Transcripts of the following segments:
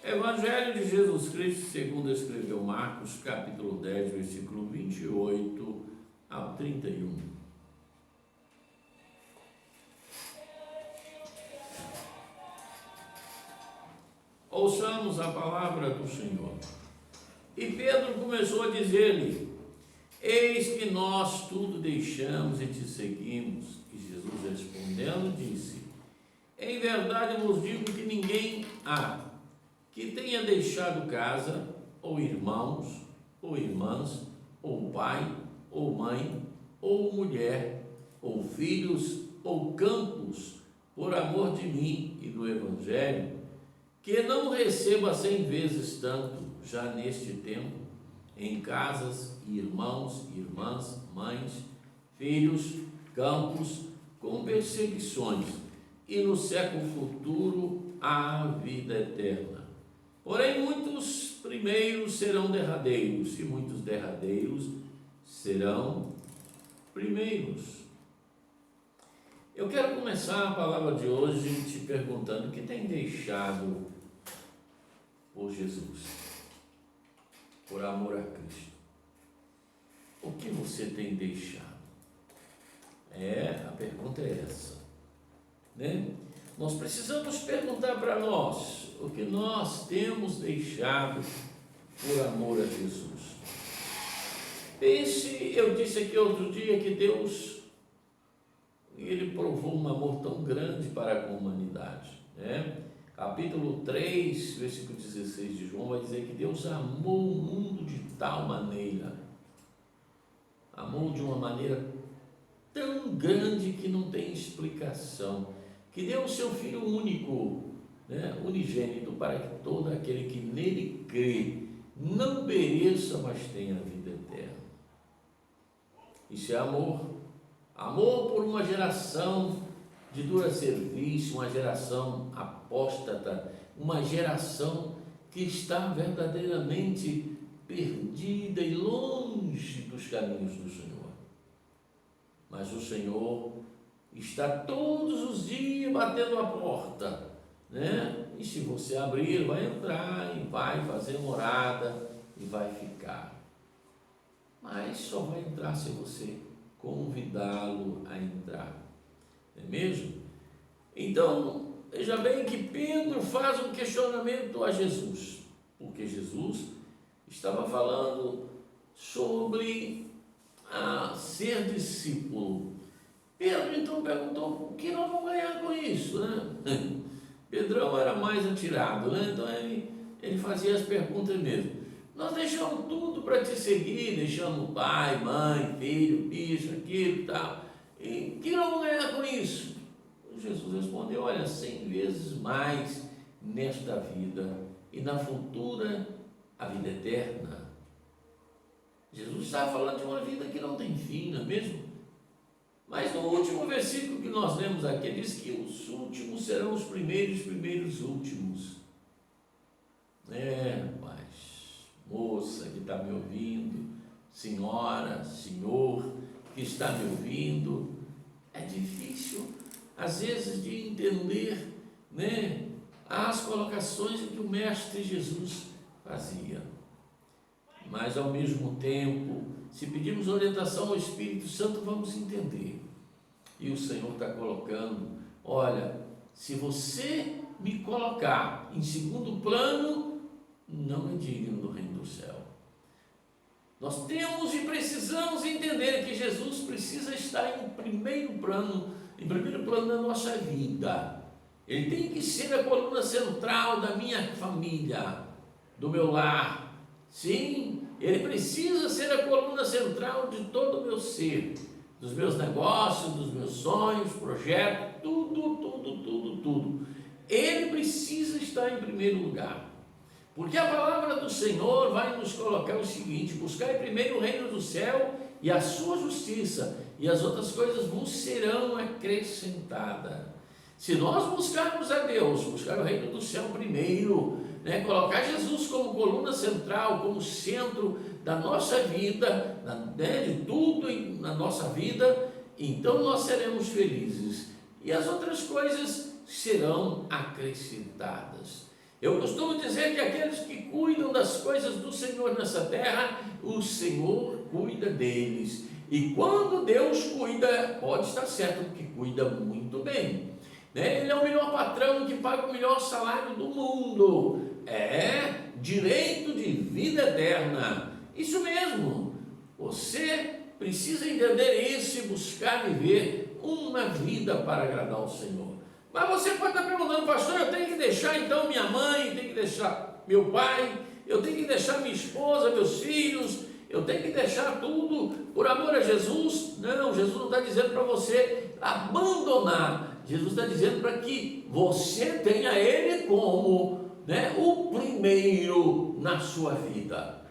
Evangelho de Jesus Cristo, segundo escreveu Marcos, capítulo 10, versículo 28 ao 31. Ouçamos a palavra do Senhor. E Pedro começou a dizer-lhe: eis que nós tudo deixamos e te seguimos. E Jesus respondendo disse: em verdade vos digo que ninguém há que tenha deixado casa, ou irmãos, ou irmãs, ou pai, ou mãe, ou mulher, ou filhos, ou campos, por amor de mim e do Evangelho, que não receba 100 vezes tanto, já neste tempo, em casas, irmãos, irmãs, mães, filhos, campos, com perseguições, e no século futuro a vida eterna. Porém, muitos primeiros serão derradeiros, e muitos derradeiros serão primeiros. Eu quero começar a palavra de hoje te perguntando: o que tem deixado por Jesus, por amor a Cristo? O que você tem deixado? A pergunta é essa, né? Nós precisamos perguntar para nós o que nós temos deixado por amor a Jesus. Pense, eu disse aqui outro dia que Deus, Ele provou um amor tão grande para com a humanidade, né? Capítulo 3, versículo 16 de João vai dizer que Deus amou o mundo de tal maneira, amou de uma maneira tão grande que não tem explicação, que deu o seu Filho único, né, unigênito, para que todo aquele que nele crê não pereça, mas tenha vida eterna. Isso é amor. Amor por uma geração de dura serviço, uma geração apóstata, uma geração que está verdadeiramente perdida e longe dos caminhos do Senhor. Mas o Senhor está todos os dias batendo a porta, né? E se você abrir, Ele vai entrar e vai fazer morada e vai ficar. Mas só vai entrar se você convidá-lo a entrar, não é mesmo? Então, veja bem que Pedro faz um questionamento a Jesus, porque Jesus estava falando sobre ser discípulo. Pedro então perguntou: o que nós vamos ganhar com isso, né? Pedrão era mais atirado, né? Então ele fazia as perguntas mesmo. Nós deixamos tudo para te seguir, deixamos pai, mãe, filho, bicho, aquilo e tal. E o que nós vamos ganhar com isso? Jesus respondeu: olha, 100 vezes mais nesta vida, e na futura a vida eterna. Jesus estava falando de uma vida que não tem fim, não é mesmo? Mas no último versículo que nós lemos aqui, diz que os últimos serão os primeiros, os primeiros últimos. Rapaz, moça que está me ouvindo, senhora, senhor que está me ouvindo, é difícil às vezes de entender, né, as colocações que o Mestre Jesus fazia. Mas ao mesmo tempo, se pedirmos orientação ao Espírito Santo, vamos entender. E o Senhor está colocando: olha, se você me colocar em segundo plano, não é digno do reino do céu. Nós temos e precisamos entender que Jesus precisa estar em primeiro plano da nossa vida. Ele tem que ser a coluna central da minha família, do meu lar. Sim, Ele precisa ser a coluna central de todo o meu ser, dos meus negócios, dos meus sonhos, projetos, tudo. Ele precisa estar em primeiro lugar, porque a palavra do Senhor vai nos colocar o seguinte: buscai primeiro o reino do céu e a sua justiça, e as outras coisas vos serão acrescentadas. Se nós buscarmos a Deus, buscar o reino do céu primeiro, né, colocar Jesus como coluna central, como centro da nossa vida, de tudo na nossa vida, então nós seremos felizes, e as outras coisas serão acrescentadas. Eu costumo dizer que aqueles que cuidam das coisas do Senhor nessa terra, o Senhor cuida deles. E quando Deus cuida, pode estar certo que cuida muito bem, né? Ele é o melhor patrão que paga o melhor salário do mundo. É direito de vida eterna. Isso mesmo. Você precisa entender isso e buscar viver uma vida para agradar ao Senhor. Mas você pode estar perguntando, pastor, eu tenho que deixar então minha mãe, tenho que deixar meu pai, eu tenho que deixar minha esposa, meus filhos, eu tenho que deixar tudo por amor a Jesus? Não, Jesus não está dizendo para você abandonar. Jesus está dizendo para que você tenha Ele como, né, o primeiro na sua vida.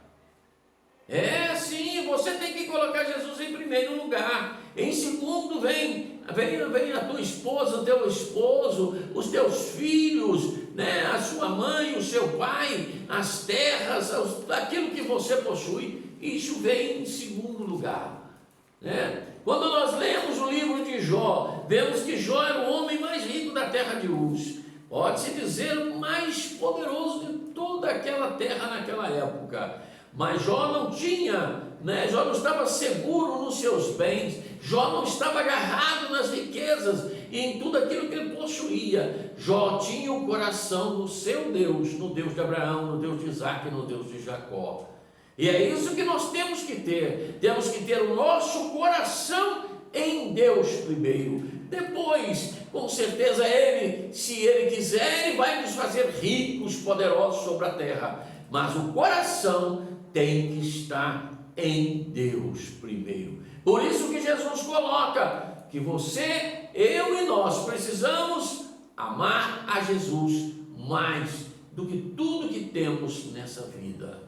É sim, você tem que colocar Jesus em primeiro lugar. Em segundo vem a tua esposa, o teu esposo, os teus filhos, né, a sua mãe, o seu pai, as terras, aquilo que você possui. Isso vem em segundo lugar, né? Quando nós lemos o livro de Jó, vemos que Jó era o homem mais rico da terra de Uz. Pode-se dizer o mais poderoso de toda aquela terra naquela época. Mas Jó não tinha, né? Jó não estava seguro nos seus bens, Jó não estava agarrado nas riquezas e em tudo aquilo que ele possuía. Jó tinha o coração no seu Deus, no Deus de Abraão, no Deus de Isaac, no Deus de Jacó. E é isso que nós temos que ter o nosso coração em Deus primeiro. Depois, com certeza, Ele, se Ele quiser, Ele vai nos fazer ricos, poderosos sobre a terra. Mas o coração tem que estar em Deus primeiro. Por isso que Jesus coloca que você, eu e nós precisamos amar a Jesus mais do que tudo que temos nessa vida.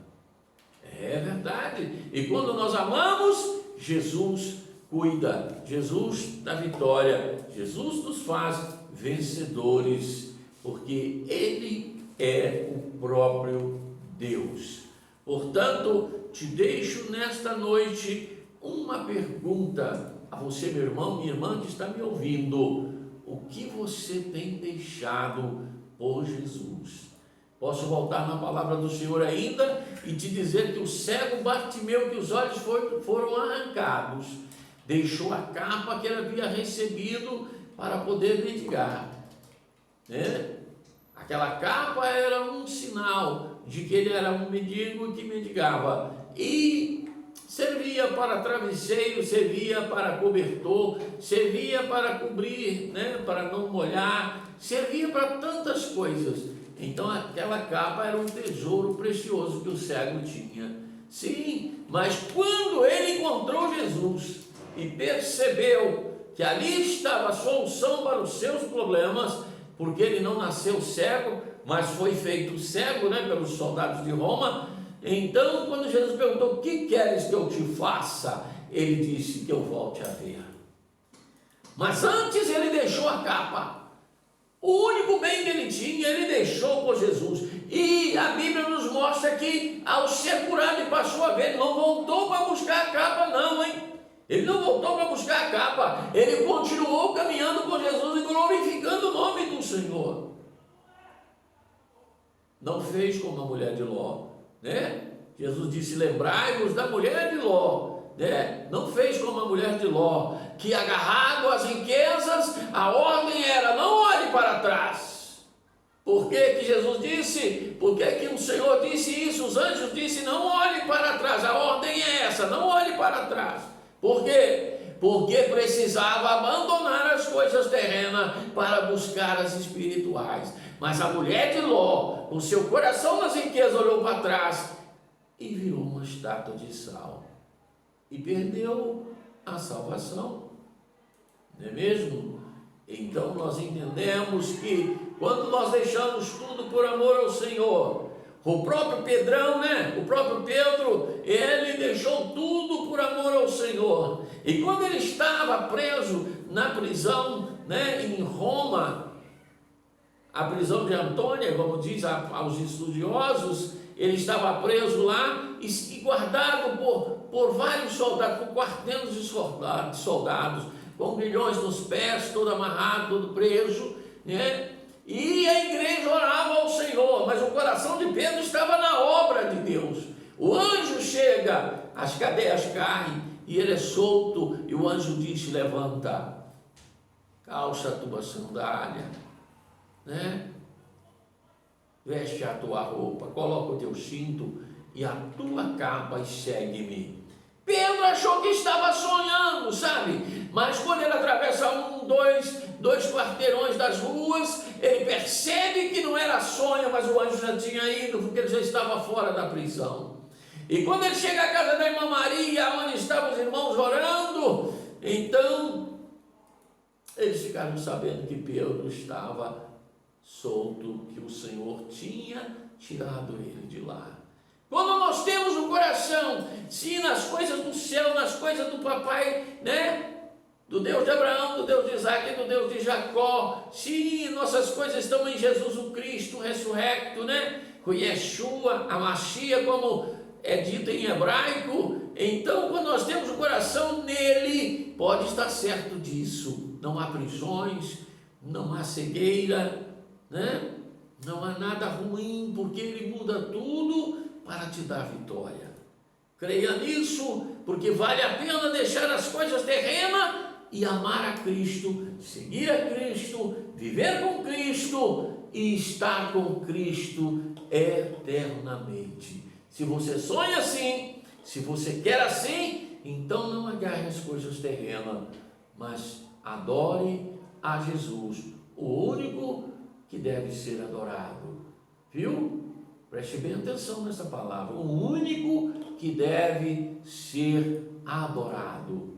É verdade. E quando nós amamos, Jesus cuida, Jesus dá vitória, Jesus nos faz vencedores, porque Ele é o próprio Deus. Portanto, te deixo nesta noite uma pergunta a você, meu irmão, minha irmã que está me ouvindo: o que você tem deixado por Jesus? Posso voltar na palavra do Senhor ainda e te dizer que o cego Bartimeu, que os olhos foram arrancados, deixou a capa que ele havia recebido para poder mendigar, né? Aquela capa era um sinal de que ele era um mendigo que mendigava, e servia para travesseiro, servia para cobertor, servia para cobrir, né, para não molhar, servia para tantas coisas. Então aquela capa era um tesouro precioso que o cego tinha. Sim, mas quando ele encontrou Jesus e percebeu que ali estava a solução para os seus problemas, porque ele não nasceu cego, mas foi feito cego, né, pelos soldados de Roma. Então, quando Jesus perguntou: o que queres que eu te faça? Ele disse: que eu volte a ver. Mas antes ele deixou a capa. O único bem que ele tinha, ele deixou por Jesus. E a Bíblia nos mostra que, ao ser curado e passou a ver, ele não voltou para buscar a capa, não, hein? Ele não voltou para buscar a capa. Ele continuou caminhando com Jesus e glorificando o nome do Senhor. Não fez como a mulher de Ló, né? Jesus disse: lembrai-vos da mulher de Ló, né? Não fez como a mulher de Ló, que agarrado às riquezas, a ordem era: não olhe para trás. Por que que Jesus disse? Por que que o Senhor disse isso? Os anjos disseram: não olhe para trás. A ordem é essa: não olhe para trás. Por quê? Porque precisava abandonar as coisas terrenas para buscar as espirituais. Mas a mulher de Ló, com seu coração nas riquezas, olhou para trás e virou uma estátua de sal e perdeu a salvação, não é mesmo? Então nós entendemos que quando nós deixamos tudo por amor ao Senhor, o próprio Pedrão, né? O próprio Pedro, ele deixou tudo por amor ao Senhor. E quando ele estava preso na prisão, né, em Roma, a prisão de Antônia, como diz aos estudiosos, ele estava preso lá e guardado por vários soldados, por quartelos de soldados, com grilhões nos pés, todo amarrado, todo preso, né? E a igreja orava ao Senhor, mas o coração de Pedro estava na obra de Deus. O anjo chega, as cadeias caem e ele é solto, e o anjo diz: levanta, calça a tua sandália, né? Veste a tua roupa, coloca o teu cinto e a tua capa e segue-me. Pedro achou que estava sonhando, sabe? Mas quando ele atravessa dois quarteirões das ruas, ele percebe que não era sonho, mas o anjo já tinha ido, porque ele já estava fora da prisão. E quando ele chega à casa da irmã Maria, onde estavam os irmãos orando, então eles ficaram sabendo que Pedro estava solto, que o Senhor tinha tirado ele de lá. Quando nós temos no coração, sim, nas coisas do céu, nas coisas do papai, né? Do Deus de Abraão, do Deus de Isaac e do Deus de Jacó, sim, nossas coisas estão em Jesus o Cristo ressurrecto, né? Com Yeshua, a Machia, como é dito em hebraico. Então, quando nós temos o coração nele, pode estar certo disso. Não há prisões, não há cegueira, né? Não há nada ruim, porque ele muda tudo para te dar vitória. Creia nisso, porque vale a pena deixar as coisas terrenas e amar a Cristo, seguir a Cristo, viver com Cristo e estar com Cristo eternamente. Se você sonha assim, se você quer assim, então não agarre as coisas terrenas, mas adore a Jesus, o único que deve ser adorado. Viu? Preste bem atenção nessa palavra. O único que deve ser adorado.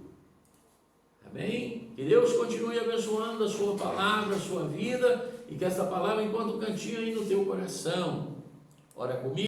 Amém? Que Deus continue abençoando a sua palavra, a sua vida, e que essa palavra encontre um cantinho aí no teu coração. Ora comigo.